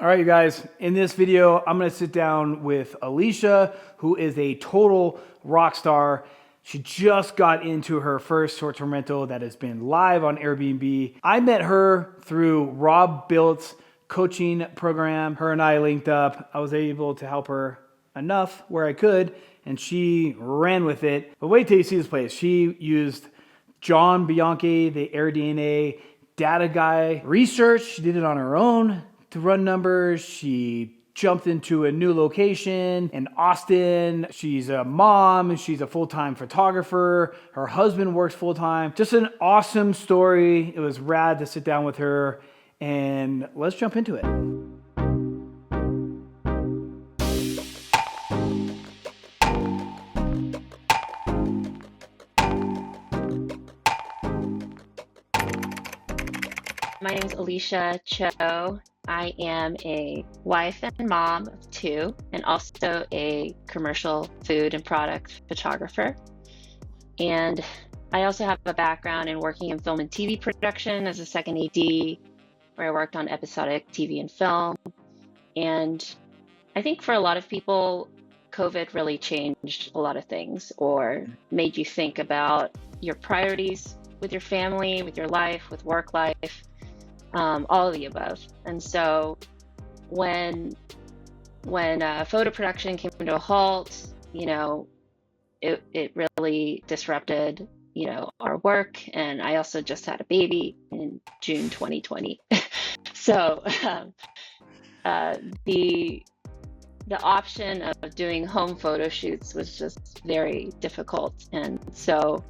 All right, you guys, in this video, I'm gonna sit down with Alicia, who is a total rock star. She just got into her first short-term rental that has been live on Airbnb. I met her through Rob Bilt's coaching program. Her and I linked up. I was able to help her enough where I could, and she ran with it. But wait till you see this place. She used John Bianchi, the AirDNA data guy, research. She did it on her own to run numbers. She jumped into a new location in Austin. She's a mom. She's a full-time photographer. Her husband works full-time. Just an awesome story. It was rad to sit down with her, and let's jump into it. My name is Alicia Cho. I am a wife and mom of two, and also a commercial food and product photographer. And I also have a background in working in film and TV production as a second AD, where I worked on episodic TV and film. And I think for a lot of people, COVID really changed a lot of things or made you think about your priorities with your family, with your life, with work life. All of the above. And so when photo production came to a halt, it really disrupted, our work. And I also just had a baby in June 2020. So the option of doing home photo shoots was just very difficult. And so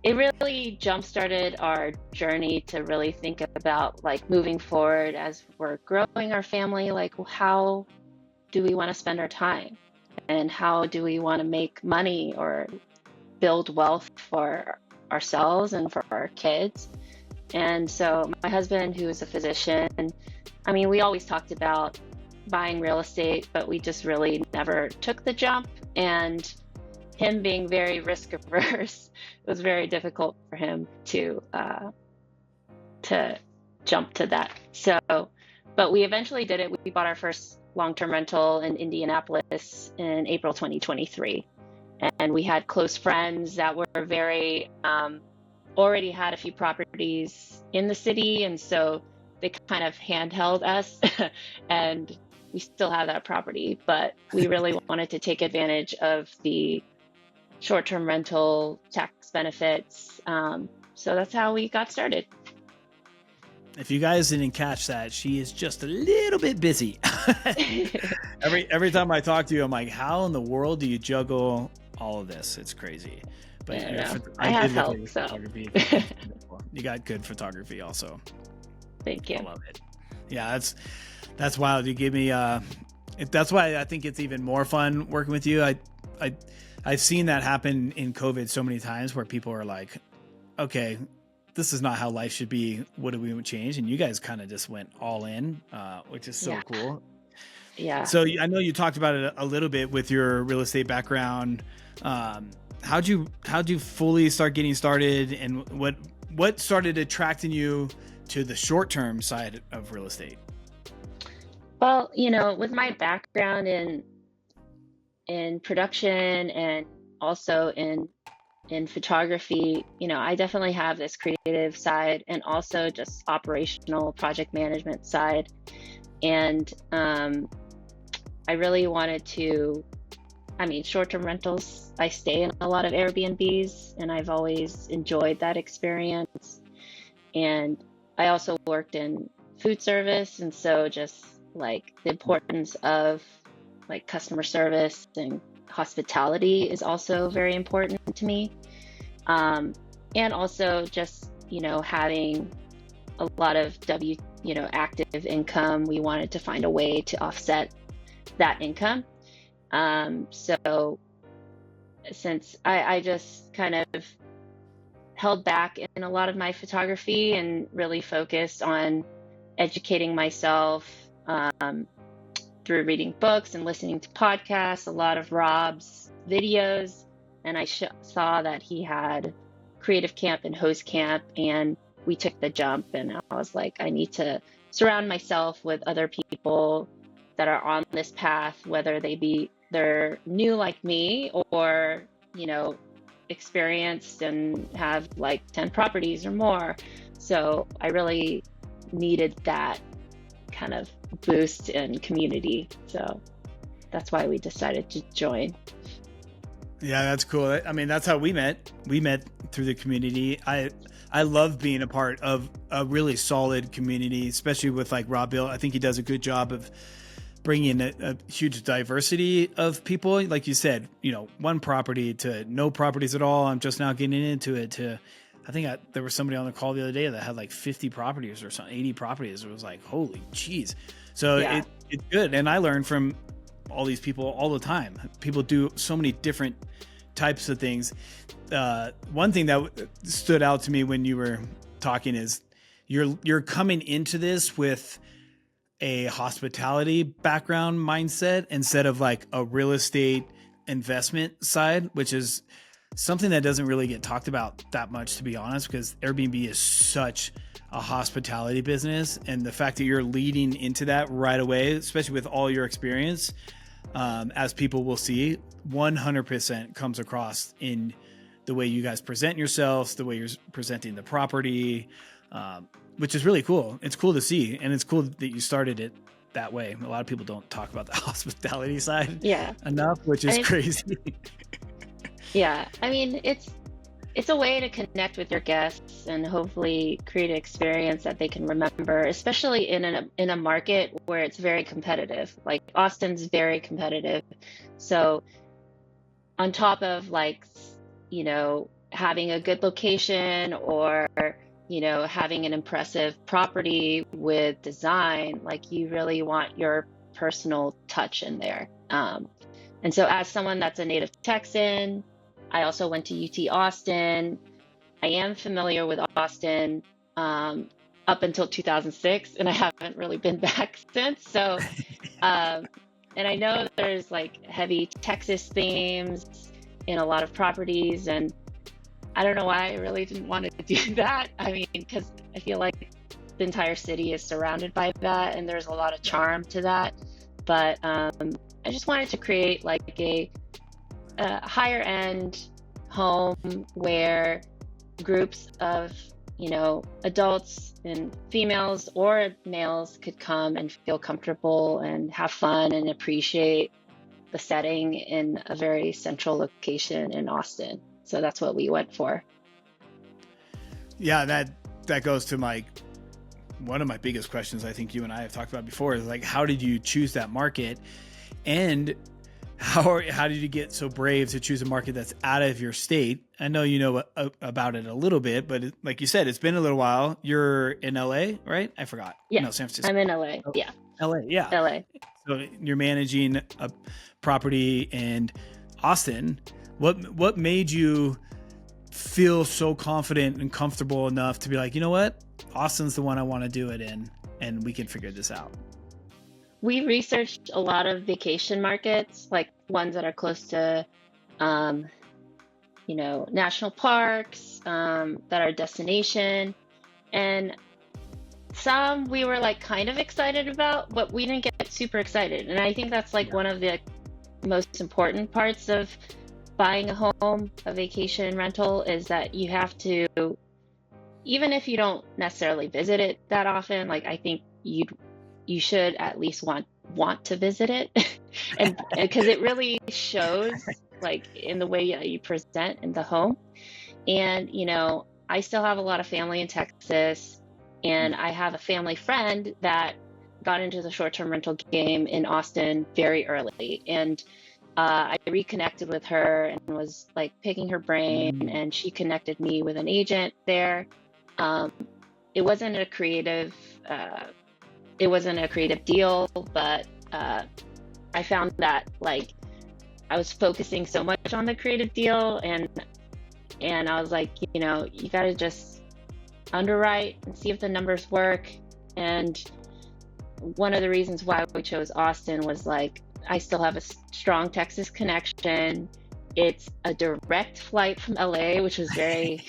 it really jump-started our journey to really think about moving forward as we're growing our family, how do we want to spend our time and how do we want to make money or build wealth for ourselves and for our kids. And so my husband, who is a physician, we always talked about buying real estate, but we just really never took the jump. And him being very risk averse, it was very difficult for him to jump to that. So, but we eventually did it. We bought our first long-term rental in Indianapolis in April 2023. And we had close friends that were very, already had a few properties in the city. And so they kind of handheld us and we still have that property, but we really wanted to take advantage of the short-term rental tax benefits. So that's how we got started. If you guys didn't catch that, she is just a little bit busy. Every time I talk to you, I'm like, how in the world do you juggle all of this? It's crazy. But I have help. So you got good photography also. Thank you. I love it. Yeah, that's wild. You give me that's why I think it's even more fun working with you. I've seen that happen in COVID so many times where people are like, okay, this is not how life should be. What do we change? And you guys kind of just went all in, which is so cool. Yeah. So I know you talked about it a little bit with your real estate background. How'd you fully start getting started, and what started attracting you to the short-term side of real estate? Well, with my background in production and also in photography, I definitely have this creative side and also just operational project management side. And I really wanted to, short-term rentals, I stay in a lot of Airbnbs and I've always enjoyed that experience. And I also worked in food service. And so just the importance of customer service and hospitality is also very important to me. And also just, having a lot of active income, we wanted to find a way to offset that income. So since I just kind of held back in a lot of my photography and really focused on educating myself, through reading books and listening to podcasts, a lot of Rob's videos, and I saw that he had Creative Camp and Host Camp, and we took the jump, and I was like, I need to surround myself with other people that are on this path, whether they're new like me or, you know, experienced and have like 10 properties or more. So I really needed that kind of boost in community. So that's why we decided to join. Yeah, that's cool. I mean, that's how we met. We met through the community. I love being a part of a really solid community, especially with like Rob Bill. I think he does a good job of bringing a huge diversity of people. Like you said, you know, one property to no properties at all. I'm just now getting into it to, I think there was somebody on the call the other day that had like 50 properties or something, 80 properties. It was like, holy geez. So Yeah. it's good. And I learn from all these people all the time. People do so many different types of things. One thing that stood out to me when you were talking is you're coming into this with a hospitality background mindset instead of like a real estate investment side, which is something that doesn't really get talked about that much, to be honest, because Airbnb is such a hospitality business. And the fact that you're leading into that right away, especially with all your experience, as people will see, 100% comes across in the way you guys present yourselves, the way you're presenting the property, which is really cool. It's cool to see. And it's cool that you started it that way. A lot of people don't talk about the hospitality side enough, which is crazy. Yeah. I mean, it's a way to connect with your guests and hopefully create an experience that they can remember, especially in a market where it's very competitive. Like Austin's very competitive. So on top of like, you know, having a good location or, you know, having an impressive property with design, like you really want your personal touch in there. And so as someone that's a native Texan, I also went to UT Austin. I am familiar with Austin up until 2006, and I haven't really been back since. So, and I know there's like heavy Texas themes in a lot of properties, and I don't know why I really didn't want to do that. I mean, because I feel like the entire city is surrounded by that, and there's a lot of charm to that. But I just wanted to create like a higher end home where groups of, you know, adults and females or males could come and feel comfortable and have fun and appreciate the setting in a very central location in Austin. So that's what we went for. Yeah, that goes to one of my biggest questions I think you and I have talked about before is like, how did you choose that market? And how did you get so brave to choose a market that's out of your state? I know you know about it a little bit, but like you said, it's been a little while. You're in LA, right? I forgot. Yeah, no, San Francisco. I'm in LA. Yeah. LA, yeah. LA. So you're managing a property in Austin. What made you feel so confident and comfortable enough to be like, you know what? Austin's the one I want to do it in, and we can figure this out. We researched a lot of vacation markets, like ones that are close to, you know, national parks, that are destination. And some we were like kind of excited about, but we didn't get super excited. And I think that's like one of the most important parts of buying a home, a vacation rental, is that you have to, even if you don't necessarily visit it that often, like I think you should at least want to visit it, and because it really shows like in the way you present in the home. And you know, I still have a lot of family in Texas, and I have a family friend that got into the short-term rental game in Austin very early, and I reconnected with her and was like picking her brain, and she connected me with an agent there. It wasn't a creative deal, but I found that like I was focusing so much on the creative deal, and I was like, you know, you got to just underwrite and see if the numbers work. And one of the reasons why we chose Austin was like, I still have a strong Texas connection. It's a direct flight from LA, which was very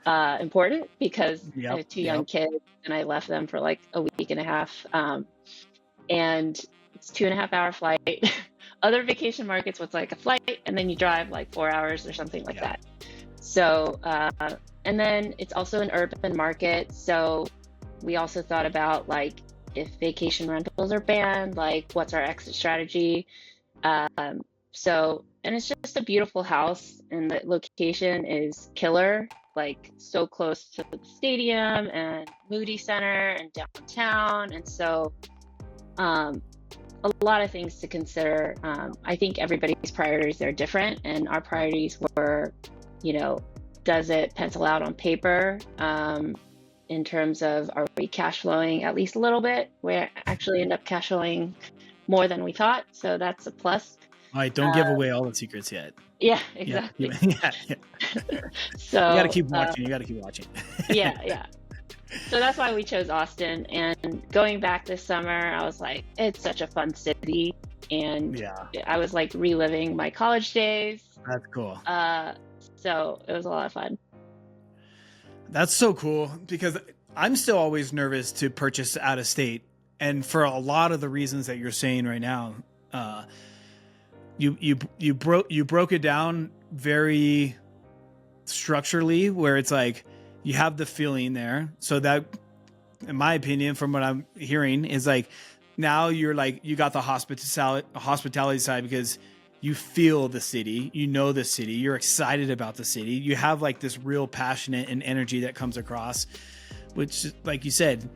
important because I Yep. have two young Yep. kids and I left them for like a week and a half. And it's 2.5 hour flight. Other vacation markets, what's like a flight, and then you drive like 4 hours or something like Yeah. that. So, and then it's also an urban market. So we also thought about like if vacation rentals are banned, like what's our exit strategy? So, and it's just a beautiful house, and the location is killer, like so close to the stadium and Moody Center and downtown. And so, um, a lot of things to consider. I think everybody's priorities are different, and our priorities were, you know, does it pencil out on paper? In terms of are we cash flowing at least a little bit? We actually end up cash flowing more than we thought, so that's a plus. All right. Don't Uh, give away all the secrets yet. yeah, Yeah. exactly. Yeah. Yeah. You got to So keep watching. You got to keep watching. yeah, yeah. So that's why we chose Austin. And going back this summer, I was like, it's such a fun city, and Yeah. I was like reliving my college days. That's cool. So it was a lot of fun. That's so cool because I'm still always nervous to purchase out of state. And for a lot of the reasons that you're saying right now, you broke it down very structurally, where it's like you have the feeling there. So that, in my opinion, from what I'm hearing, is like now you're like you got the hospitality side because you feel the city, you know the city, you're excited about the city, you have like this real passionate and energy that comes across, which, like you said,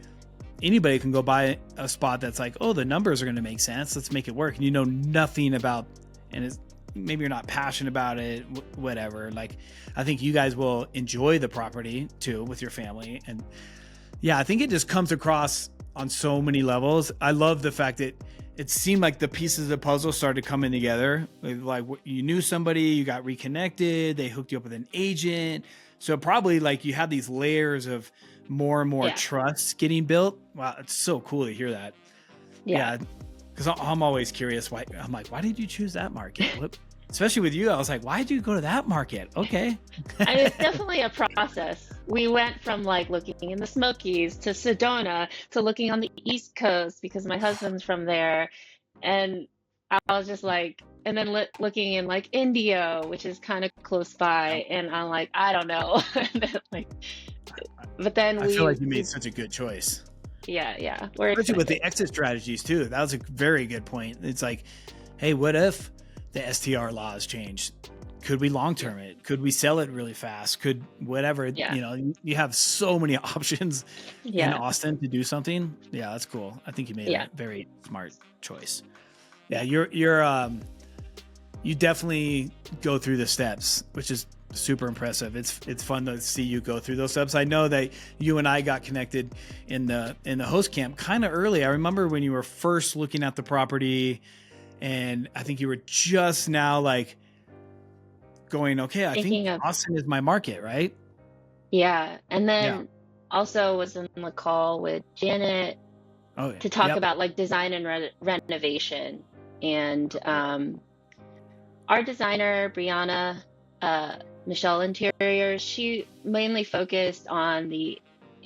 anybody can go buy a spot that's like, oh, the numbers are going to make sense, let's make it work, and you know nothing about, and it's, maybe you're not passionate about it, whatever. Like, I think you guys will enjoy the property too with your family, and yeah, I think it just comes across on so many levels. I love the fact that it seemed like the pieces of the puzzle started coming together. Like you knew somebody, you got reconnected, they hooked you up with an agent. So probably like you have these layers of more and more Yeah. trust getting built. Wow, it's so cool to hear that. Yeah. Because I'm always curious why. I'm like, why did you choose that market? Especially with you, I was like, why did you go to that market? Okay. I mean, it's definitely a process. We went from like looking in the Smokies to Sedona to looking on the East Coast because my husband's from there. And I was just like, and then looking in like Indio, which is kind of close by. And I'm like, I don't know. But then I feel like you made such a good choice. Yeah. We're Especially with excited. the exit strategies too. That was a very good point. It's like, hey, what if the STR laws change? Could we long term it? Could we sell it really fast? Could whatever, Yeah. you know, you have so many options in Yeah. Austin to do something. Yeah, that's cool. I think you made Yeah. a very smart choice. Yeah, you definitely go through the steps, which is super impressive. It's fun to see you go through those steps. I know that you and I got connected in the host camp kind of early. I remember when you were first looking at the property, and I think you were just now like going, okay, I Thinking think of, Austin is my market, right? yeah. And Yeah. then also was in the call with Janet Oh, yeah. to talk Yep. about like design and renovation. And our designer, Brianna, Michelle Interiors, she mainly focused on the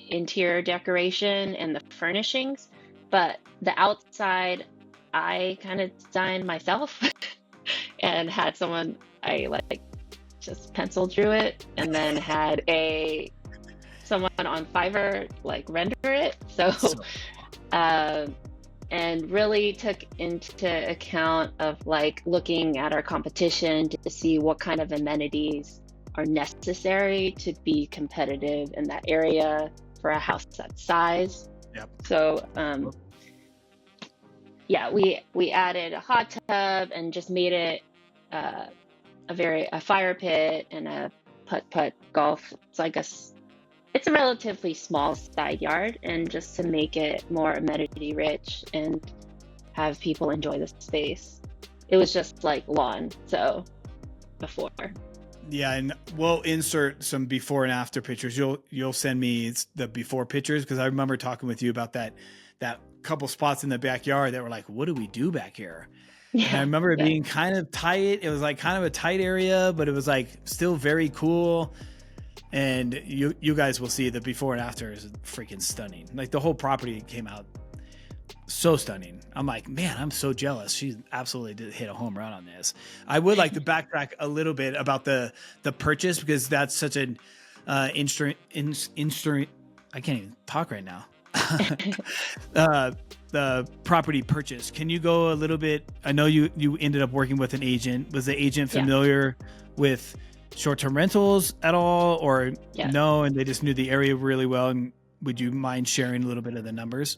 interior decoration and the furnishings, but the outside, I kind of designed myself and had someone, I like just pencil drew it and then had someone on Fiverr like render it. So and really took into account of like looking at our competition to see what kind of amenities are necessary to be competitive in that area for a house that size. Yep. So yeah, we added a hot tub and just made it a fire pit and a putt golf. It's a relatively small side yard, and just to make it more amenity rich and have people enjoy the space. It was just like lawn, so before. Yeah, and we'll insert some before and after pictures. You'll send me the before pictures, because I remember talking with you about that couple spots in the backyard that were like, what do we do back here? Yeah, And I remember it being kind of tight. It was like kind of a tight area, but it was like still very cool. and you guys will see the before and after is freaking stunning. Like the whole property came out so stunning. I'm like, man, I'm so jealous. She absolutely did hit a home run on this. I would like to backtrack a little bit about the purchase, because that's such an instrument. I can't even talk right now. The property purchase. Can you go a little bit? I know you ended up working with an agent. Was the agent familiar with short-term rentals at all, or no? And they just knew the area really well. And would you mind sharing a little bit of the numbers?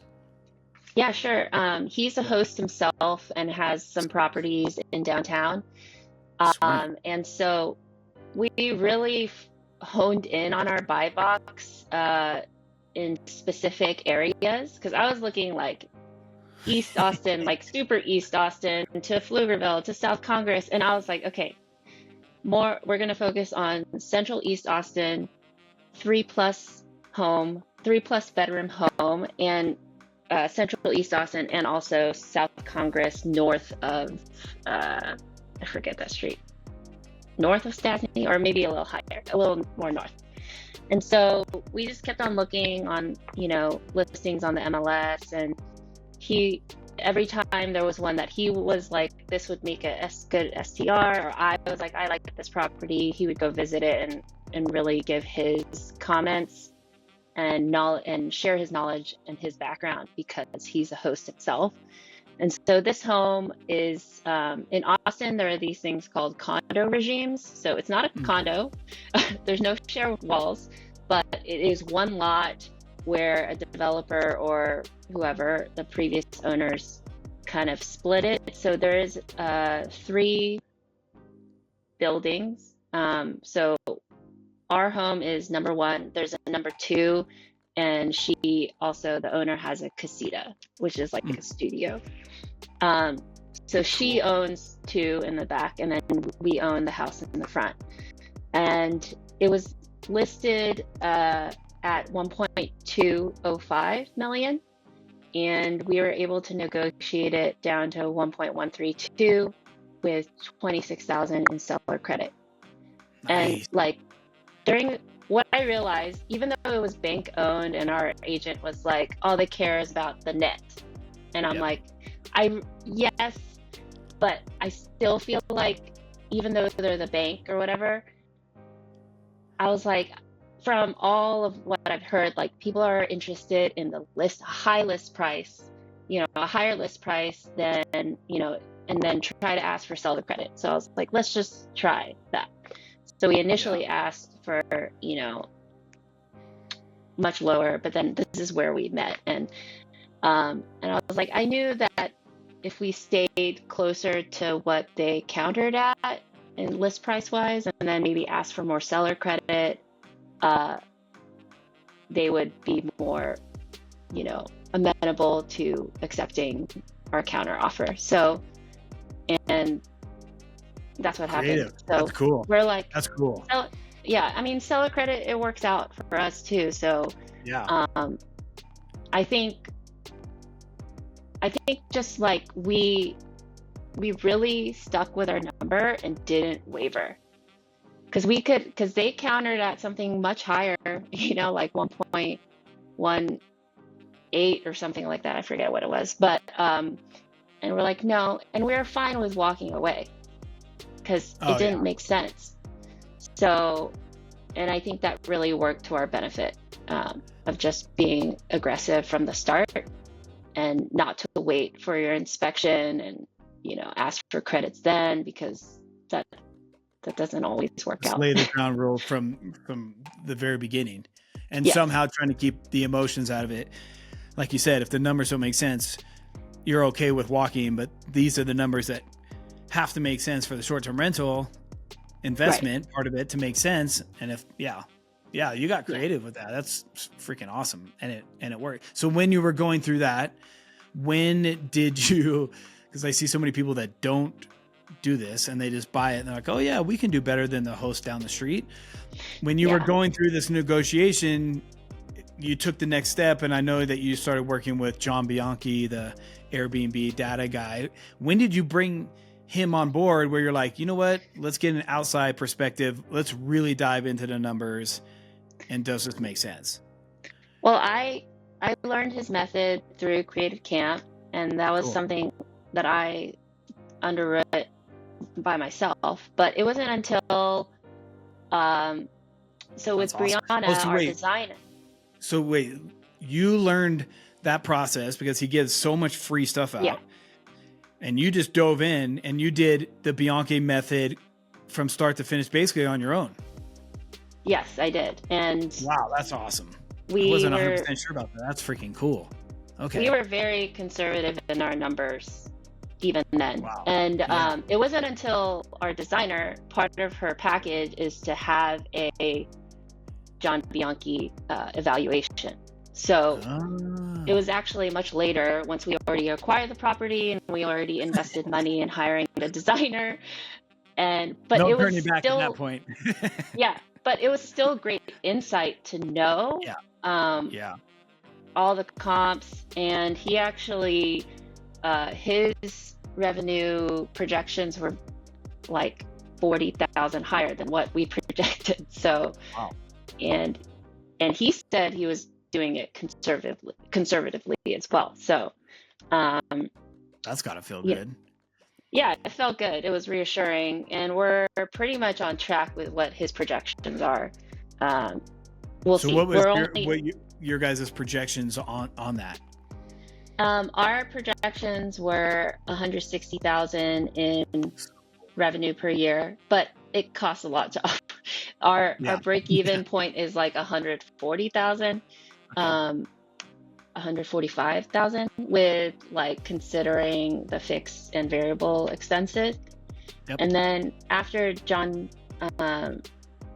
Yeah, sure. He's a host himself and has some properties in downtown. And so we really honed in on our buy box in specific areas, because I was looking like East Austin, like super East Austin, to Pflugerville, to South Congress. And I was like, okay, we're going to focus on Central East Austin, 3+ bedroom home, and Central East Austin, and also South Congress, north of, I forget that street, north of Stastny, or maybe a little higher, a little more north. And so we just kept on looking on, listings on the MLS, and every time there was one that he was like, this would make a good STR, or I was like, I like this property, he would go visit it and really give his comments and share his knowledge and his background, because he's a host himself. And so this home is in Austin. There are these things called condo regimes. So it's not a condo. There's no shared walls, but it is one lot where a developer or whoever, the previous owners, kind of split it. So there is 3 buildings. So our home is number 1. There's a number 2, and the owner has a casita, which is like a studio. So she owns 2 in the back, and then we own the house in the front. And it was listed at 1.205 million, and we were able to negotiate it down to 1.132 with 26,000 in seller credit. Nice. And during what I realized, even though it was bank owned and our agent was like, all they care is about the net. And I'm like, yes, but I still feel like, even though they're the bank or whatever, I was like, from all of what I've heard, like people are interested in the high list price, a higher list price than, and then try to ask for seller credit. So I was like, let's just try that. So we initially asked for, much lower, but then this is where we met. And I was like, I knew that if we stayed closer to what they countered at in list price wise, and then maybe asked for more seller credit, they would be more, amenable to accepting our counter offer. So, and that's what happened. So that's cool. We're like, that's cool. So, yeah, I mean, seller credit, it works out for us too. So I think just like we really stuck with our number and didn't waver, because they countered at something much higher, like 1.18 or something like that. I forget what it was, but and we're like, no, and we were fine with walking away, because it didn't make sense. So, and I think that really worked to our benefit, of just being aggressive from the start and not to wait for your inspection and, ask for credits then, because that doesn't always work out. Lay the ground rule from the very beginning, and somehow trying to keep the emotions out of it. Like you said, if the numbers don't make sense, you're okay with walking, but these are the numbers that have to make sense for the short-term rental investment part of it to make sense. And if you got creative with that. That's freaking awesome, and it worked. So when you were going through that, when did you, because I see so many people that don't do this and they just buy it and they're like, oh yeah, we can do better than the host down the street. When you were going through this negotiation, you took the next step, and I know that you started working with John Bianchi, the Airbnb data guy. When did you bring him on board, where you're like, you know what, let's get an outside perspective, let's really dive into the numbers, And does this make sense? Well, I learned his method through Creative Camp, and that was Cool. something that I underwrote by myself. But it wasn't until so with That's awesome. Brianna, Oh, so our wait. designer. So wait, you learned that process because he gives so much free stuff out. Yeah. And you just dove in and you did the Bianchi method from start to finish basically on your own. Yes, I did. And Wow, that's awesome. I we wasn't were 100% sure about that. That's freaking cool. Okay. we were very conservative in our numbers even then. Wow. And Yeah. it wasn't until our designer, part of her package is to have a John Bianchi evaluation. So it was actually much later, once we already acquired the property and we already invested money in hiring the designer. But no it was turning back still, at that point. yeah, but it was still great insight to know Yeah. all the comps. And he actually, his revenue projections were like 40,000 higher than what we projected. So, Wow. and he said he was doing it conservatively as well. So, That's got to feel good. yeah, it felt good. It was reassuring, and we're pretty much on track with what his projections are. We'll see. What was We're your guys' projections on that? Our projections were 160,000 in revenue per year, but it costs a lot to offer. Our break-even point is like 140,000, 145,000 with like considering the fixed and variable expenses. Yep. And then after John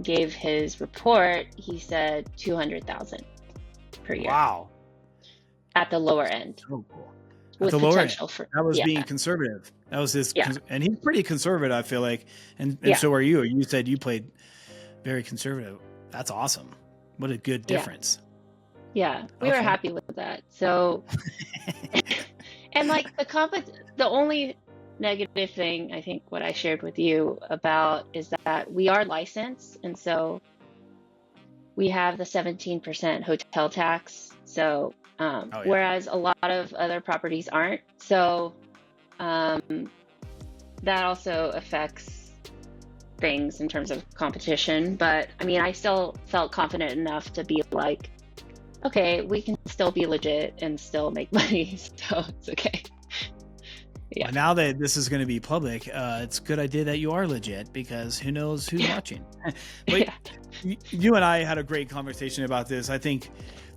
gave his report, he said 200,000 per year. Wow. At the lower end. So cool. At With the lower end. potential for That was being conservative. That was his, and he's pretty conservative, I feel like. And so are you. You said you played very conservative. That's awesome. What a good difference. Yeah, we were happy with that. So, and like the only negative thing I think what I shared with you about is that we are licensed, and so we have the 17% hotel tax. So, whereas a lot of other properties aren't. So, that also affects things in terms of competition. But I mean, I still felt confident enough to be like, okay, we can still be legit and still make money, so it's okay. Yeah. Well, now that this is going to be public, it's a good idea that you are legit, because who knows who's watching. But you and I had a great conversation about this. I think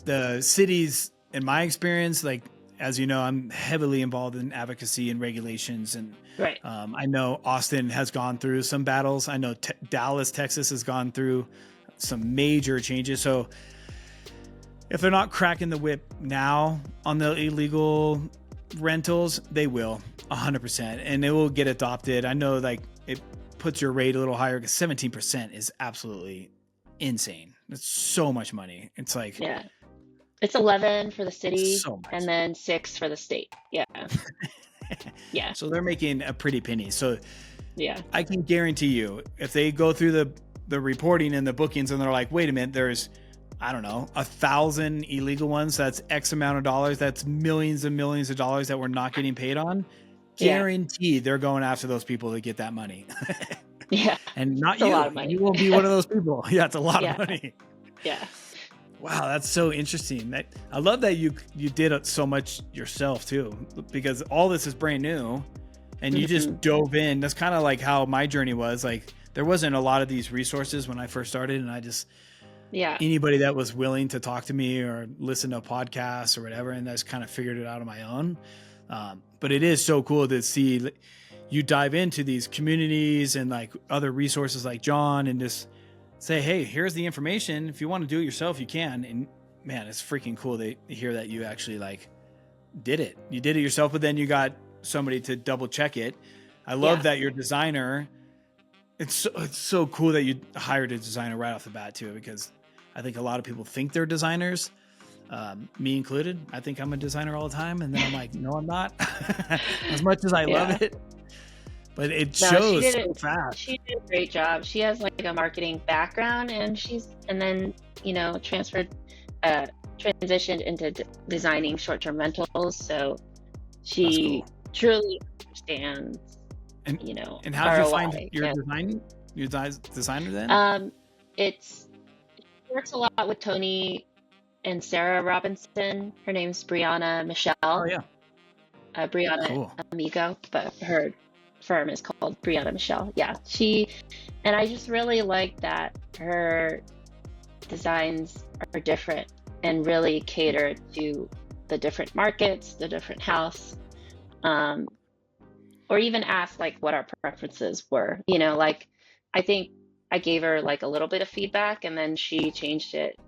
the cities, in my experience, like, as you know, I'm heavily involved in advocacy and regulations, and I know Austin has gone through some battles. I know Dallas, Texas has gone through some major changes. So if they're not cracking the whip now on the illegal rentals, they will 100%, and it will get adopted. I know, like, it puts your rate a little higher because 17% is absolutely insane. It's so much money. It's like, it's 11 for the city, so much. and then 6 for the state. Yeah. So they're making a pretty penny. So yeah, I can guarantee you, if they go through the reporting and the bookings and they're like, wait a minute, there's, I don't know, 1,000 illegal ones, that's X amount of dollars, that's millions and millions of dollars that we're not getting paid on. Guaranteed they're going after those people to get that money. And not it's you. A lot of money. You won't be one of those people. Yeah, it's a lot of money. Yeah. Wow, that's so interesting. I love that you did it so much yourself too, because all this is brand new and you just dove in. That's kind of like how my journey was. Like, there wasn't a lot of these resources when I first started, and I just anybody that was willing to talk to me or listen to podcasts or whatever, and I just kind of figured it out on my own. But it is so cool to see you dive into these communities and like other resources like John, and just say, hey, here's the information. If you want to do it yourself, you can. And man, it's freaking cool to hear that you actually like did it. You did it yourself, but then you got somebody to double check it. I love that your designer, it's so cool that you hired a designer right off the bat too, because I think a lot of people think they're designers, me included. I think I'm a designer all the time, and then I'm like, no, I'm not. As much as I love it. but it No, she shows did so it. fast. She did a great job. She has like a marketing background, and then transitioned into designing short-term rentals. So That's she cool. truly understands, And how did you find ROI. your designer then? She works a lot with Tony and Sarah Robinson. Her name's Brianna Michelle. Oh yeah, Brianna cool. Amigo, but her firm is called Brianna Michelle. Yeah, and I just really like that her designs are different and really cater to the different markets, the different house, or even ask like what our preferences were. Like I think I gave her like a little bit of feedback, and then she changed it.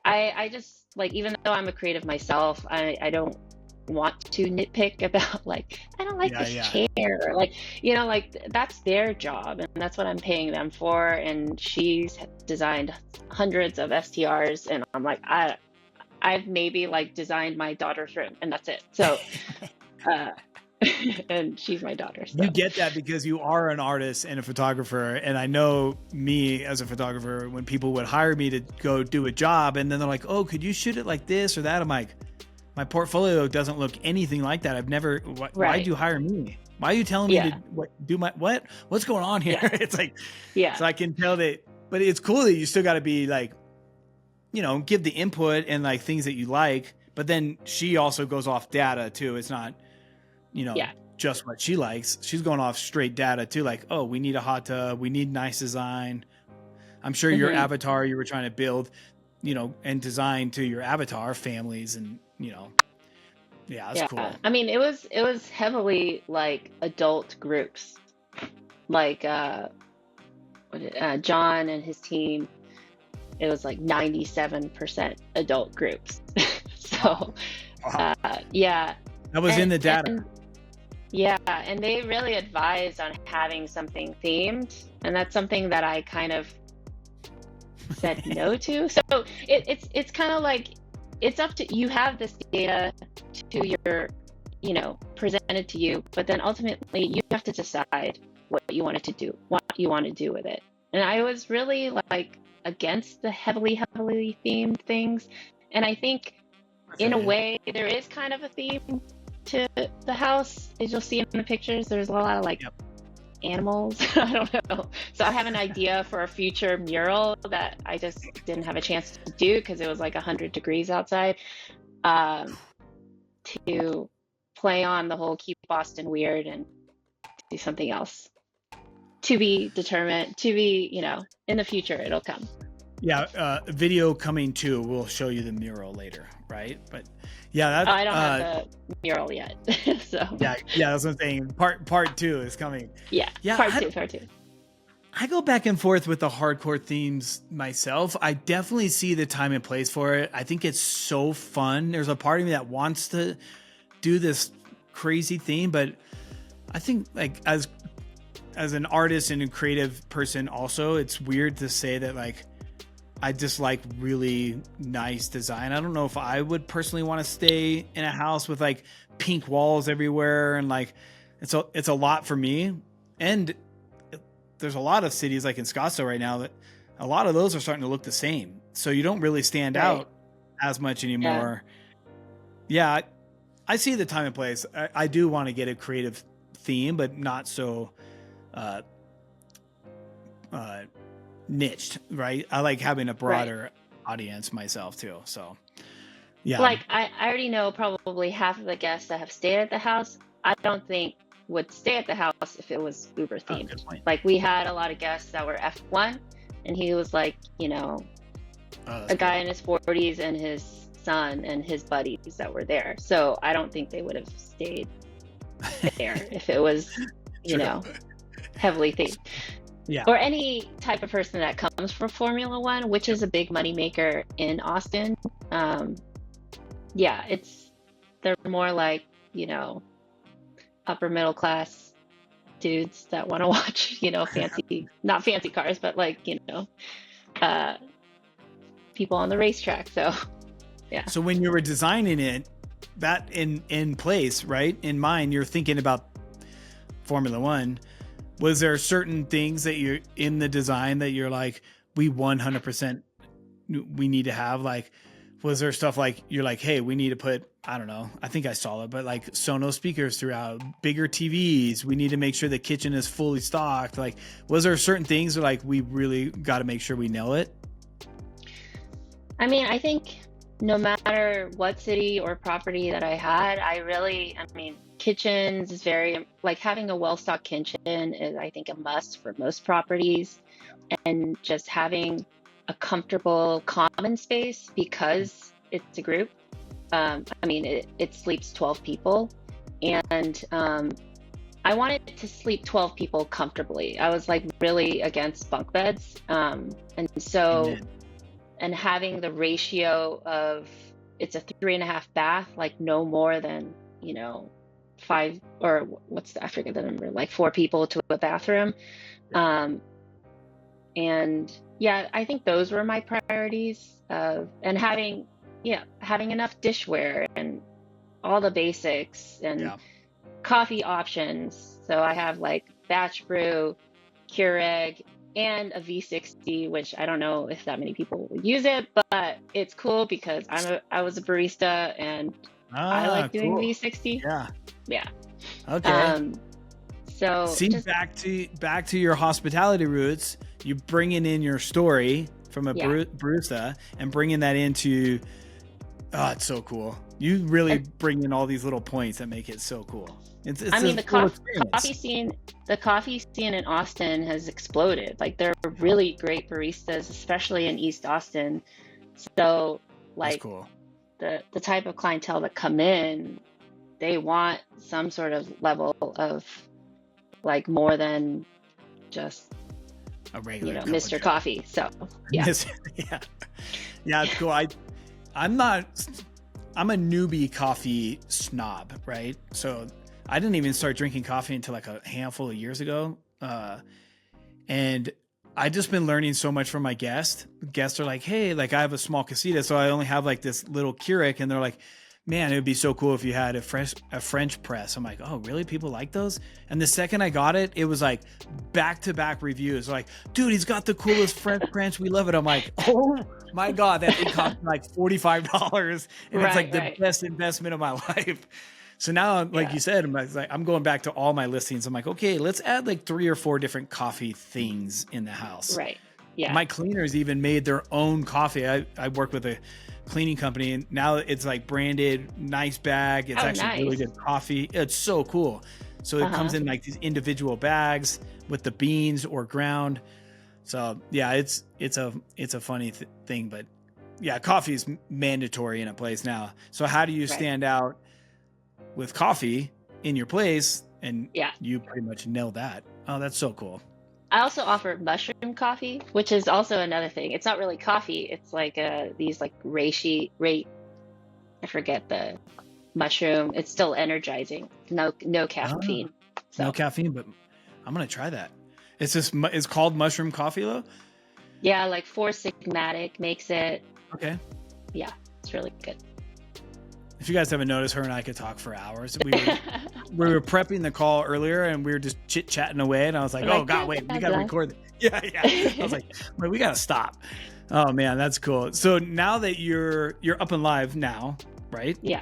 I just like, even though I'm a creative myself, I don't want to nitpick about like, I don't like this chair, or like, like that's their job and that's what I'm paying them for. And she's designed hundreds of STRs, and I'm like, I've maybe like designed my daughter's room, and that's it. So, and she's my daughter. So. You get that because you are an artist and a photographer. And I know me as a photographer, when people would hire me to go do a job and then they're like, oh, could you shoot it like this or that? I'm like, my portfolio doesn't look anything like that. I've never, why'd you hire me? Why are you telling me to do what's going on here? Yeah. It's like, so I can tell that, but it's cool that you still got to be like, give the input and like things that you like, but then she also goes off data too. It's not, just what she likes. She's going off straight data too. Like, oh, we need a hot tub. We need nice design. I'm sure your avatar you were trying to build, and design to your avatar families and, it's cool. I mean, it was heavily like adult groups, like John and his team. It was like 97% adult groups. So, Wow. That was in the data. And they really advised on having something themed, and that's something that I kind of said no to. So it's kind of like, it's up to you. Have this data to your, presented to you, but then ultimately you have to decide what you want to do with it. And I was really like against the heavily themed things, and I think in a way there is kind of a theme to the house. As you'll see in the pictures, there's a lot of like animals. I don't know. So I have an idea for a future mural that I just didn't have a chance to do because it was like 100 degrees outside, to play on the whole keep Boston weird and do something else. To be determined, in the future it'll come. Video coming too. We'll show you the mural later, right? But I don't have the mural yet. So that's what I'm saying. Part 2 is coming. Part two. I go back and forth with the hardcore themes myself. I definitely see the time and place for it. I think it's so fun. There's a part of me that wants to do this crazy theme, but I think like as an artist and a creative person also, it's weird to say that like I just like really nice design. I don't know if I would personally want to stay in a house with like pink walls everywhere, and like it's a lot for me. And there's a lot of cities like in Scottsdale right now that a lot of those are starting to look the same. So you don't really stand out as much anymore. I see the time and place. I do want to get a creative theme, but not so niched, right? I like having a broader audience myself too. So like I already know probably half of the guests that have stayed at the house, I don't think would stay at the house if it was Uber themed. Like we had a lot of guests that were F1, and he was like, a guy in his 40s and his son and his buddies that were there. So I don't think they would have stayed there if it was, heavily themed. Or any type of person that comes from Formula One, which is a big moneymaker in Austin. They're more like, upper middle class dudes that want to watch, not fancy cars, but like, people on the racetrack. So, So when you were designing it, that in place, right, in mind, you're thinking about Formula One. Was there certain things that you're in the design that you're like, we 100% we need to have? Like, was there stuff like you're like, hey, we need to put, I don't know, I think I saw it, but like Sonos speakers throughout, bigger TVs. We need to make sure the kitchen is fully stocked. Like, was there certain things that like we really got to make sure we nail it? I mean, I think no matter what city or property that I had, kitchens is very, like having a well-stocked kitchen is, I think, a must for most properties. And just having a comfortable common space because it's a group. It sleeps 12 people. And I wanted to sleep 12 people comfortably. I was like really against bunk beds. And having the ratio of, it's a 3.5 bath, like no more than, 5, or I forget the number, like 4 people to a bathroom. And yeah, I think those were my priorities and having enough dishware and all the basics and coffee options. So I have like batch brew, Keurig, and a V60, which I don't know if that many people will use it, but it's cool because I was a barista and I like doing cool. V60. Yeah. Okay. So see, back to your hospitality roots, you bringing in your story from a barista and bringing that into, it's so cool. You really bring in all these little points that make it so cool. The coffee scene in Austin has exploded. Like there are really great baristas, especially in East Austin. So like cool. the type of clientele that come in, they want some sort of level of like more than just a regular Mr. Coffee. So yeah. Yeah, it's cool. I'm a newbie coffee snob, right? So I didn't even start drinking coffee until like a handful of years ago. And I just been learning so much from my guests. Guests are like, hey, like I have a small casita, so I only have like this little Keurig, and they're like, man, it would be so cool if you had a French press. I'm like, oh, really? People like those? And the second I got it, it was like back-to-back reviews. Like, dude, he's got the coolest French press. We love it. I'm like, oh my God, that thing cost me like $45. And it's like the best investment of my life. So now, like you said, I'm going back to all my listings. I'm like, okay, let's add like 3 or 4 different coffee things in the house. Right. Yeah. My cleaners even made their own coffee. I work with a cleaning company, and now it's like branded, nice bag. It's actually really good coffee. It's so cool. So it comes in like these individual bags with the beans or ground. So yeah, it's a funny thing, but yeah, coffee is mandatory in a place now. So how do you stand out with coffee in your place? And you pretty much nailed that. Oh, that's so cool. I also offer mushroom coffee, which is also another thing. It's not really coffee. It's like these like reishi, I forget the mushroom. It's still energizing. No caffeine. No caffeine, but I'm gonna try that. It's called mushroom coffee though? Yeah, like Four Sigmatic makes it. Okay. Yeah, it's really good. If you guys haven't noticed, her and I could talk for hours. We were prepping the call earlier, and we were just chit-chatting away, and I was like, oh, God, wait, we got to record it. Yeah. I was like, wait, we got to stop. Oh, man, that's cool. So now that you're up and live now, right? Yeah.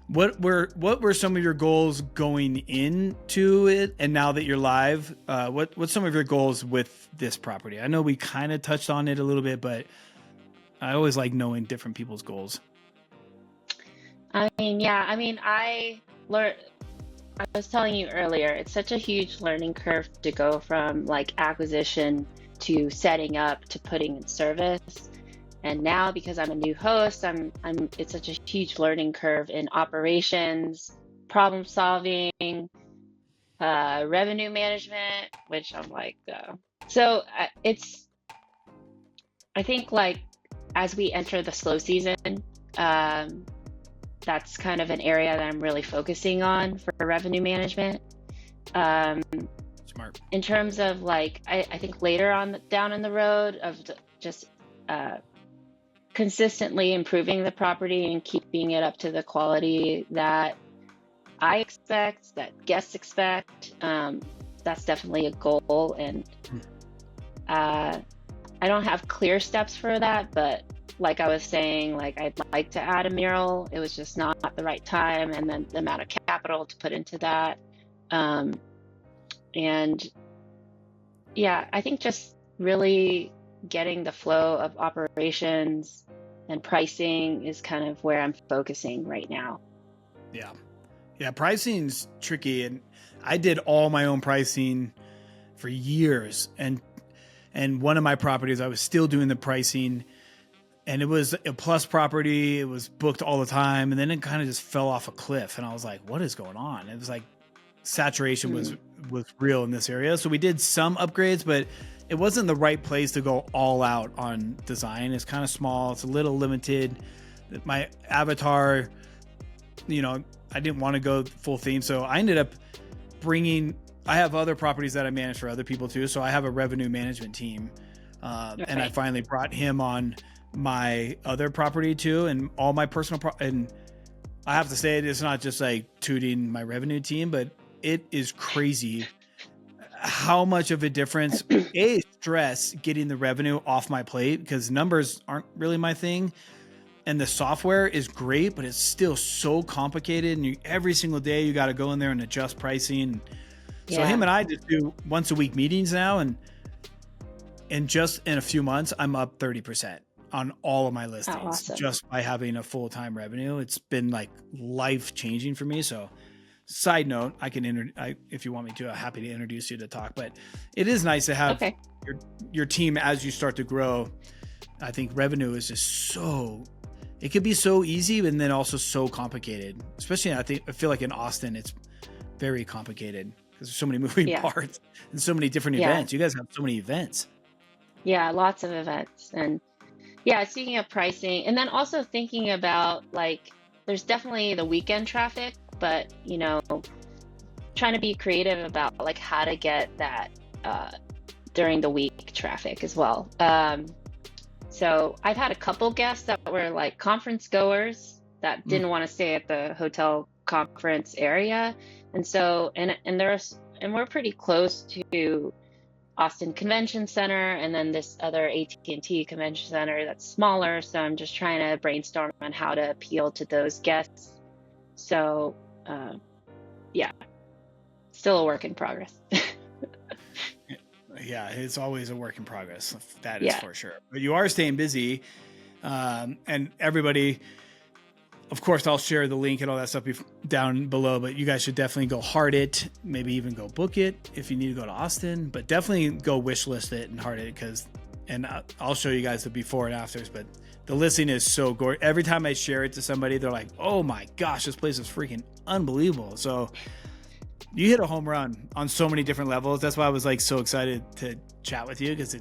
What were some of your goals going into it? And now that you're live, what's some of your goals with this property? I know we kind of touched on it a little bit, but I always like knowing different people's goals. I was telling you earlier, it's such a huge learning curve to go from like acquisition to setting up to putting in service. And now because I'm a new host, it's such a huge learning curve in operations, problem solving, revenue management, which I'm like, I think like as we enter the slow season, that's kind of an area that I'm really focusing on for revenue management. Smart. In terms of like, I think later on down in the road of just consistently improving the property and keeping it up to the quality that I expect, that guests expect. That's definitely a goal. And I don't have clear steps for that, but like I was saying, like I'd like to add a mural. It was just not the right time, and then the amount of capital to put into that. And yeah, I think just really getting the flow of operations and pricing is kind of where I'm focusing right now. Yeah. Yeah. Pricing's tricky. And I did all my own pricing for years. And one of my properties, I was still doing the pricing, and it was a plus property. It was booked all the time. And then it kind of just fell off a cliff. And I was like, what is going on? It was like saturation was real in this area. So we did some upgrades, but it wasn't the right place to go all out on design. It's kind of small. It's a little limited. My avatar, I didn't want to go full theme. So I ended up I have other properties that I manage for other people too. So I have a revenue management team. And I finally brought him on my other property too. And all my personal, and I have to say, it's not just like tooting my revenue team, but it is crazy how much of a difference stress getting the revenue off my plate, because numbers aren't really my thing. And the software is great, but it's still so complicated. And every single day you got to go in there and adjust pricing. So him and I just do once a week meetings now. And just in a few months, I'm up 30% on all of my listings just by having a full-time revenue. It's been like life changing for me. So side note, I can if you want me to, I'm happy to introduce you to talk, but it is nice to have your team as you start to grow. I think revenue is just it could be so easy and then also so complicated, especially I feel like in Austin, it's very complicated because there's so many moving parts and so many different events. You guys have so many events. Yeah, lots of events. And speaking of pricing, and then also thinking about like, there's definitely the weekend traffic, but trying to be creative about like how to get that during the week traffic as well. So I've had a couple guests that were like conference goers that didn't want to stay at the hotel conference area. And so, and we're pretty close to Austin Convention Center, and then this other AT&T Convention Center that's smaller. So I'm just trying to brainstorm on how to appeal to those guests. So, still a work in progress. Yeah, it's always a work in progress. That is for sure. But you are staying busy. And everybody, of course, I'll share the link and all that stuff down below, but you guys should definitely go heart it, maybe even go book it if you need to go to Austin, but definitely go wish list it and heart it, and I'll show you guys the before and afters, but the listing is so gorgeous. Every time I share it to somebody, they're like, oh my gosh, this place is freaking unbelievable. So you hit a home run on so many different levels. That's why I was like so excited to chat with you, because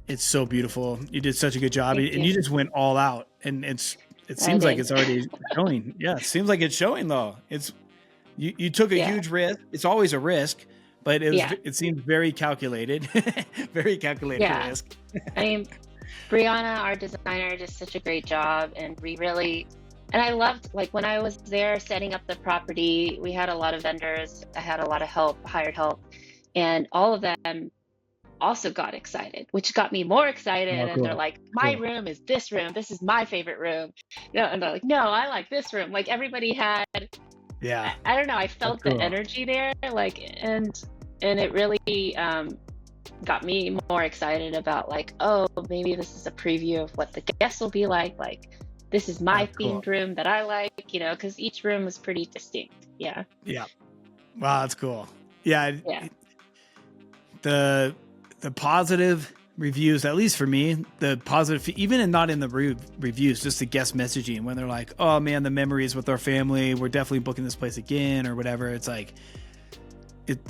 it's so beautiful. You did such a good job. And you just went all out, and it seems like it's already showing. Yeah, it seems like it's showing though. You took a huge risk. It's always a risk, but it seems very calculated. Very calculated risk. I mean, Brianna, our designer, did such a great job, and and I loved, like, when I was there setting up the property, we had a lot of vendors. I had a lot of hired help, and all of them also got excited, which got me more excited. Oh, cool. And they're like, my room is this room. This is my favorite room. And they're like, no, I like this room. Like, everybody had, I don't know. I felt the energy there, like, and it really got me more excited about, like, oh, maybe this is a preview of what the guests will be like. Like, this is my themed room that I like, because each room was pretty distinct. Yeah. Yeah. Wow, that's cool. Yeah. The positive reviews, at least for me, the positive, even not in the reviews, just the guest messaging when they're like, oh man, the memories with our family, we're definitely booking this place again or whatever. It's like,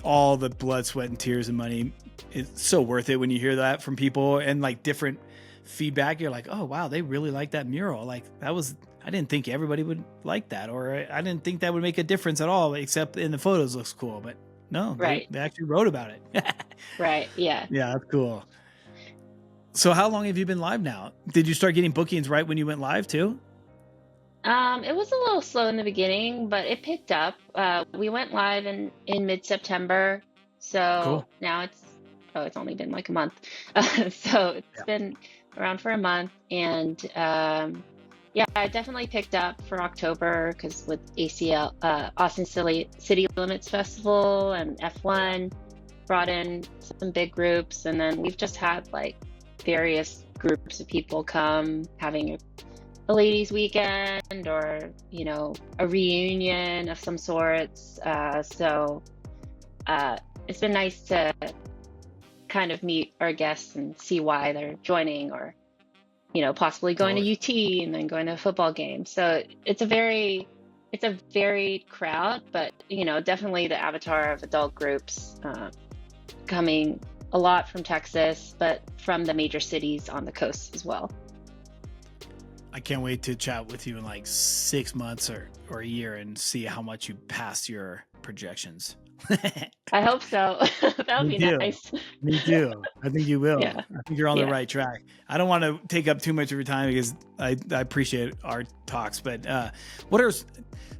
all the blood, sweat, and tears and money. It's so worth it when you hear that from people and like different feedback. You're like, oh wow, they really like that mural. Like I didn't think everybody would like that, or I didn't think that would make a difference at all, except in the photos looks cool. But no, they actually wrote about it. Right. Yeah. Yeah, that's cool. So how long have you been live now? Did you start getting bookings right when you went live too? It was a little slow in the beginning, but it picked up. We went live in mid-September, so Cool. now it's only been like a month. So it's Yeah. been around for a month, and yeah, I definitely picked up for October because with ACL, Austin City Limits Festival and F1 brought in some big groups, and then we've just had like various groups of people come having a ladies' weekend or a reunion of some sorts. So it's been nice to kind of meet our guests and see why they're joining, or possibly going Totally. to UT and then going to a football game. So it's a varied crowd, but definitely the avatar of adult groups coming a lot from Texas, but from the major cities on the coast as well. I can't wait to chat with you in like 6 months or a year and see how much you passed your projections. I hope so. That would Me be too. nice. Me too. I think you will. Yeah. I think you're on the Yeah. right track. I don't want to take up too much of your time because I appreciate our talks, but what are,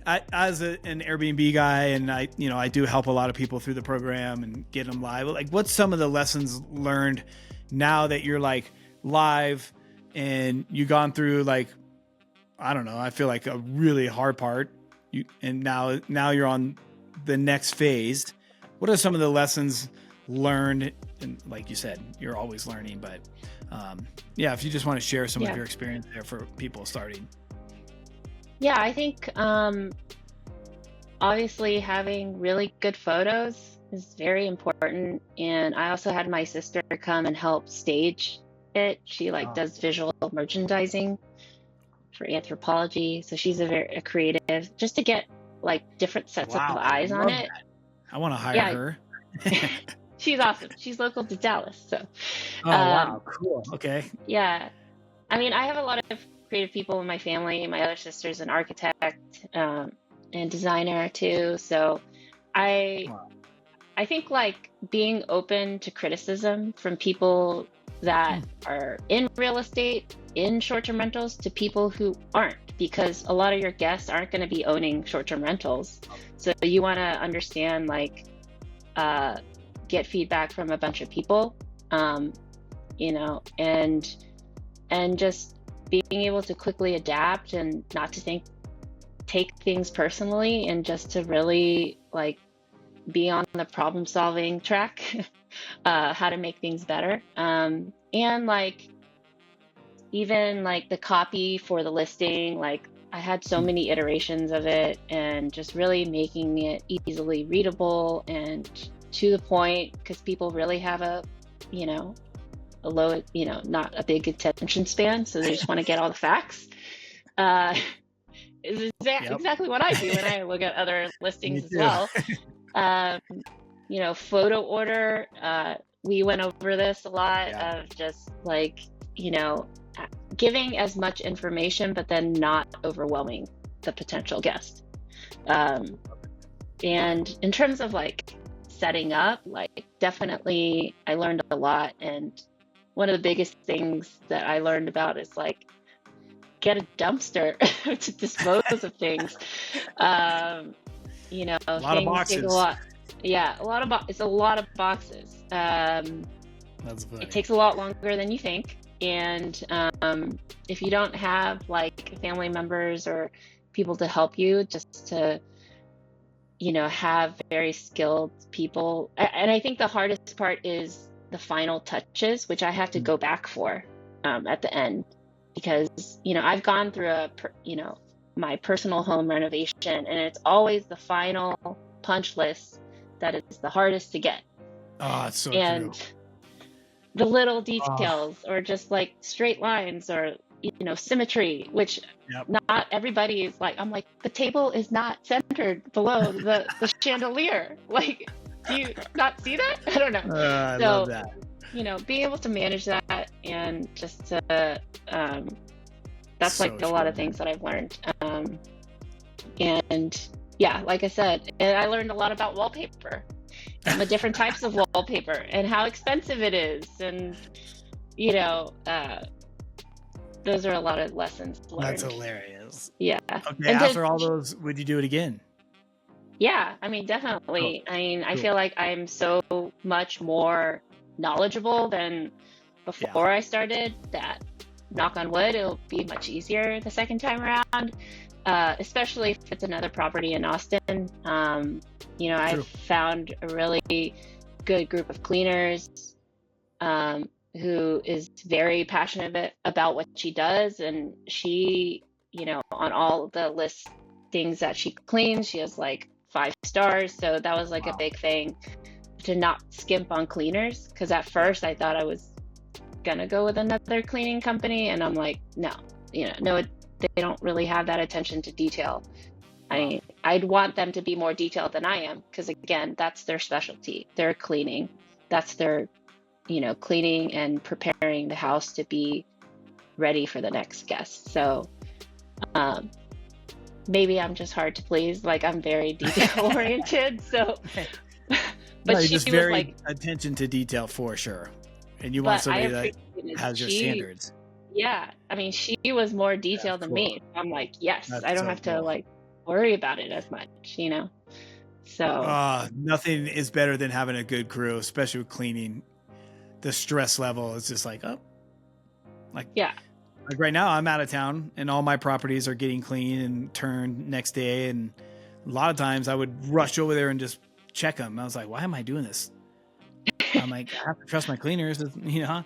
as an Airbnb guy, and I do help a lot of people through the program and get them live. Like, what's some of the lessons learned now that you're like live and you've gone through, like, I don't know, I feel like a really hard part, and now you're on the next phase. What are some of the lessons learned? And like you said, you're always learning, but yeah, if you just want to share some of your experience there for people starting. Yeah, I think obviously having really good photos is very important. And I also had my sister come and help stage it. She does visual merchandising for Anthropology. So she's a creative, just to get like different sets of eyes on it. That. I want to hire her. She's awesome. She's local to Dallas. So wow, cool. Okay. Yeah. I mean, I have a lot of creative people in my family. My other sister's an architect and designer too. So I think like being open to criticism from people that are in real estate, in short-term rentals, to people who aren't, because a lot of your guests aren't going to be owning short-term rentals. So you want to understand, like, get feedback from a bunch of people, and just being able to quickly adapt and not to take things personally, and just to really like be on the problem solving track, how to make things better. And like, even like the copy for the listing, like I had so many iterations of it, and just really making it easily readable and to the point, because people really have a low, not a big attention span. So they just want to get all the facts. Is exactly what I do when I look at other listings as well. Photo order, we went over this a lot, of just like, giving as much information, but then not overwhelming the potential guest. And in terms of like setting up, like definitely I learned a lot. And one of the biggest things that I learned about is like, get a dumpster to dispose of things. A lot of boxes. It's a lot of boxes. That's funny. It takes a lot longer than you think. And if you don't have like family members or people to help you, just to, have very skilled people. And I think the hardest part is the final touches, which I have to go back for at the end, because, I've gone through my personal home renovation, and it's always the final punch list that is the hardest to get. Oh, it's so and true. The little details, or just like straight lines, or symmetry, which not everybody is like. I'm like, the table is not centered below the chandelier. Like, do you not see that? I don't know. I love that. Being able to manage that, and just to that's So like a lot of things that I've learned. And yeah, like I said, and I learned a lot about wallpaper, and the different types of wallpaper, and how expensive it is, and those are a lot of lessons learned. That's hilarious. Yeah. Okay, And after all those, would you do it again? yeah, I mean, Cool. definitely. I mean, I Cool. feel like I'm so much more knowledgeable than Yeah. before I started that, knock on wood, it'll be much easier the second time around, especially if it's another property in Austin. I've True. found a really good group of cleaners who is very passionate about what she does. And she, on all the listings that she cleans, she has like 5 stars. So that was like a Wow. big thing to not skimp on cleaners. Because at first I thought I was gonna go with another cleaning company, and I'm like, no, they don't really have that attention to detail. I'd want them to be more detailed than I am, because again, that's their specialty. They're cleaning. That's their, cleaning and preparing the house to be ready for the next guest. So maybe I'm just hard to please. Like, I'm very detail oriented. So, No, but you're she just was very like, attention to detail for sure, and you want but I somebody that appreciated has your she, standards. yeah, I mean, she was more That's detailed than cool. me. I'm like, yes, That's I don't so have to cool. like worry about it as much, So Nothing is better than having a good crew, especially with cleaning. The stress level is just like, yeah, like right now I'm out of town and all my properties are getting clean and turned next day. And a lot of times I would rush over there and just check them. I was like, why am I doing this? I'm like, I have to trust my cleaners, and yeah,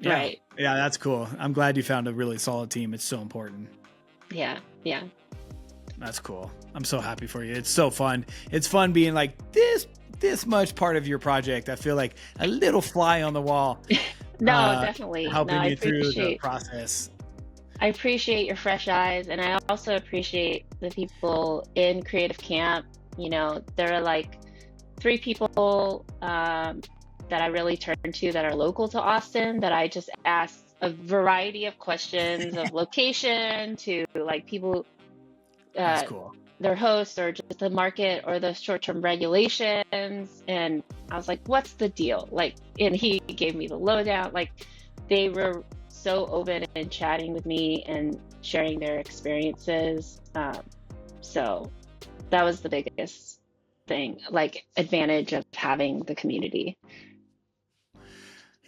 right. yeah, that's cool. I'm glad you found a really solid team. It's so important. Yeah, yeah. That's cool. I'm so happy for you. It's so fun. It's fun being like this much part of your project. I feel like a little fly on the wall. No, definitely. Helping No, you through the process. I appreciate your fresh eyes, and I also appreciate the people in Creative Camp. There are like 3 people that I really turn to that are local to Austin, that I just ask a variety of questions of location to like people, That's cool. their hosts, or just the market or the short-term regulations. And I was like, what's the deal? Like, and he gave me the lowdown. Like, they were so open and chatting with me and sharing their experiences. So that was the biggest thing, like, advantage of having the community.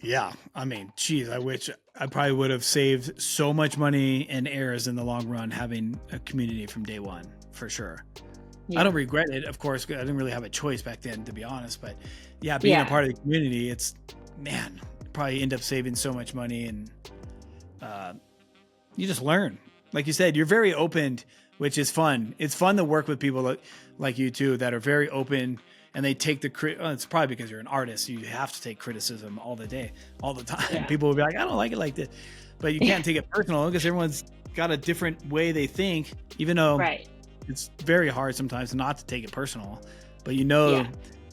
Yeah. I mean, geez, I wish I probably would have saved so much money and errors in the long run having a community from day one, for sure. Yeah. I don't regret it, of course. I didn't really have a choice back then, to be honest. But yeah, being a part of the community, it's, man, probably end up saving so much money. And you just learn. Like you said, you're very open, which is fun. It's fun to work with people like you too, that are very open, and they take it's probably because you're an artist. So you have to take criticism all the time. Yeah. People will be like, I don't like it like this, but you can't take it personal because everyone's got a different way they think, even though Right. it's very hard sometimes not to take it personal, but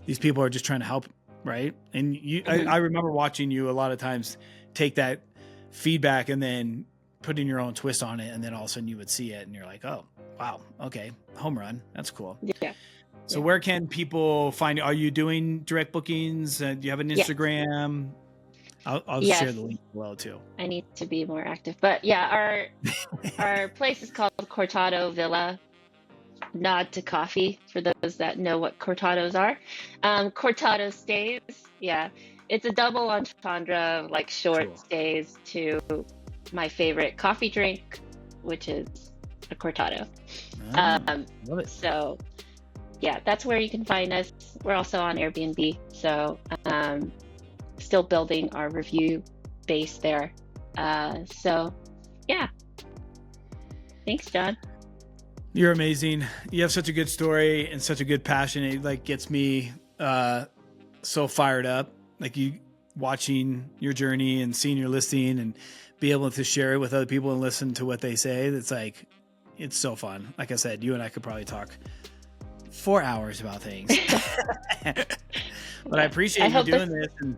these people are just trying to help. Right. And I remember watching you a lot of times take that feedback and then putting your own twist on it. And then all of a sudden you would see it and you're like, oh, wow. Okay. Home run. That's cool. Yeah. So where can people find you? Are you doing direct bookings? Do you have an Instagram? I'll share the link below too. I need to be more active, but yeah, our place is called Cortado Villa. Nod to coffee for those that know what cortados are. Cortado stays. Yeah, it's a double entendre of like short stays to my favorite coffee drink, which is a cortado. Love it. So yeah, that's where you can find us. We're also on Airbnb, so still building our review base there. So yeah, thanks, John. You're amazing. You have such a good story and such a good passion. It like gets me so fired up. Like, you watching your journey and seeing your listing and be able to share it with other people and listen to what they say. It's so fun. Like I said, you and I could probably talk 4 hours about things. But I appreciate you doing this. And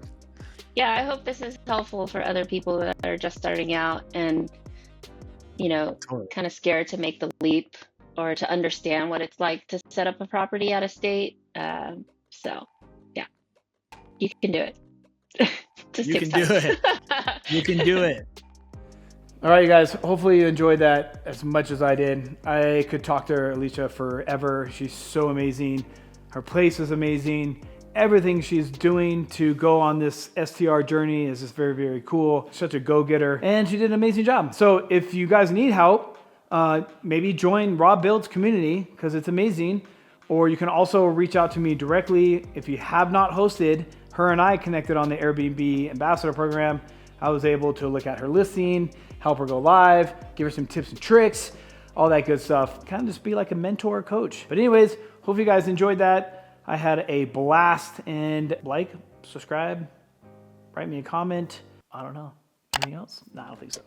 yeah, I hope this is helpful for other people that are just starting out and, kind of scared to make the leap or to understand what it's like to set up a property out of state. So yeah, you can do it. You can do it. You can do it. All right, you guys, hopefully you enjoyed that as much as I did. I could talk to Alicia forever. She's so amazing. Her place is amazing. Everything she's doing to go on this STR journey is just very, very cool. Such a go-getter, and she did an amazing job. So if you guys need help, maybe join Rob Build's community because it's amazing. Or you can also reach out to me directly. If you have not hosted, her and I connected on the Airbnb ambassador program. I was able to look at her listing, help her go live, give her some tips and tricks, all that good stuff. Kind of just be like a mentor coach. But anyways, hope you guys enjoyed that. I had a blast, and like, subscribe, write me a comment. I don't know. Anything else? No, I don't think so.